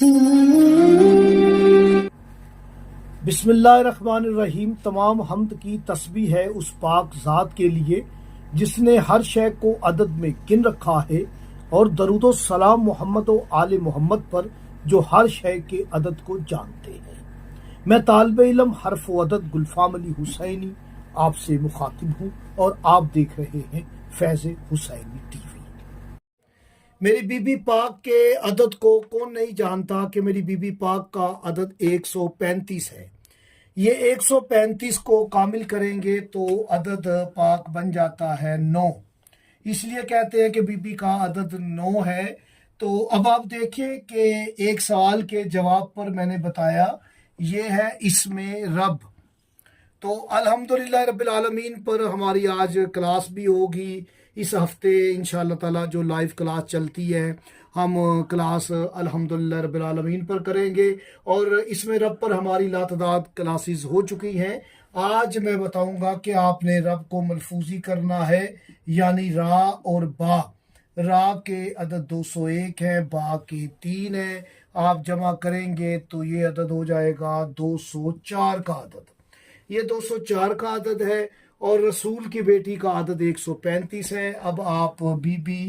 بسم اللہ الرحمن الرحیم۔ تمام حمد کی تسبیح ہے اس پاک ذات کے لیے جس نے ہر شے کو عدد میں گن رکھا ہے، اور درود و سلام محمد و آل محمد پر جو ہر شے کے عدد کو جانتے ہیں۔ میں طالب علم حرف و عدد گلفام علی حسینی آپ سے مخاطب ہوں، اور آپ دیکھ رہے ہیں فیض حسینی ٹی وی۔ میری بی بی پاک کے عدد کو کون نہیں جانتا کہ میری بی بی پاک کا عدد 135 ہے۔ یہ 135 کو کامل کریں گے تو عدد پاک بن جاتا ہے 9، اس لیے کہتے ہیں کہ بی بی کا عدد 9 ہے۔ تو اب آپ دیکھیں کہ ایک سوال کے جواب پر میں نے بتایا یہ ہے اسم رب۔ تو الحمدللہ رب العالمین پر ہماری آج کلاس بھی ہوگی۔ اس ہفتے انشاءاللہ تعالی جو لائیو کلاس چلتی ہے ہم کلاس الحمدللہ رب العالمین پر کریں گے، اور اس میں رب پر ہماری لاتعداد کلاسز ہو چکی ہیں۔ آج میں بتاؤں گا کہ آپ نے رب کو ملفوظی کرنا ہے، یعنی را اور با۔ را کے عدد 201 ہے، با کے 3 ہے۔ آپ جمع کریں گے تو یہ عدد ہو جائے گا 204 کا عدد۔ یہ 204 کا عدد ہے، اور رسول کی بیٹی کا عدد 135 ہے۔ اب آپ بی بی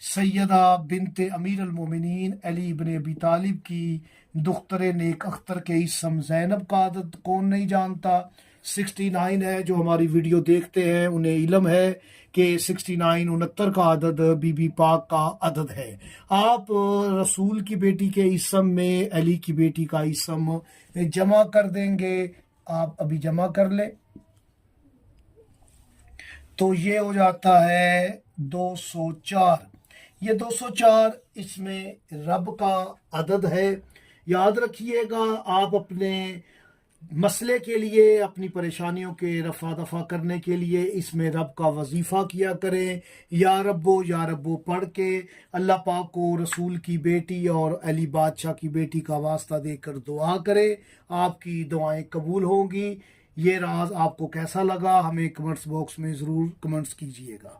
سیدہ بنت امیر المومنین علی ابن ابی طالب کی دختر نیک اختر کے اسم زینب کا عدد کون نہیں جانتا؟ 69 ہے۔ جو ہماری ویڈیو دیکھتے ہیں انہیں علم ہے کہ 69 69 کا عدد بی بی پاک کا عدد ہے۔ آپ رسول کی بیٹی کے اسم میں علی کی بیٹی کا اسم جمع کر دیں گے۔ آپ ابھی جمع کر لیں تو یہ ہو جاتا ہے 204۔ یہ 204 اس میں رب کا عدد ہے۔ یاد رکھیے گا، آپ اپنے مسئلے کے لیے، اپنی پریشانیوں کے رفع دفع کرنے کے لیے اس میں رب کا وظیفہ کیا کریں۔ یا ربو پڑھ کے اللہ پاک کو رسول کی بیٹی اور علی بادشاہ کی بیٹی کا واسطہ دے کر دعا کریں، آپ کی دعائیں قبول ہوں گی۔ یہ راز آپ کو کیسا لگا ہمیں کمنٹس باکس میں ضرور کمنٹس کیجئے گا۔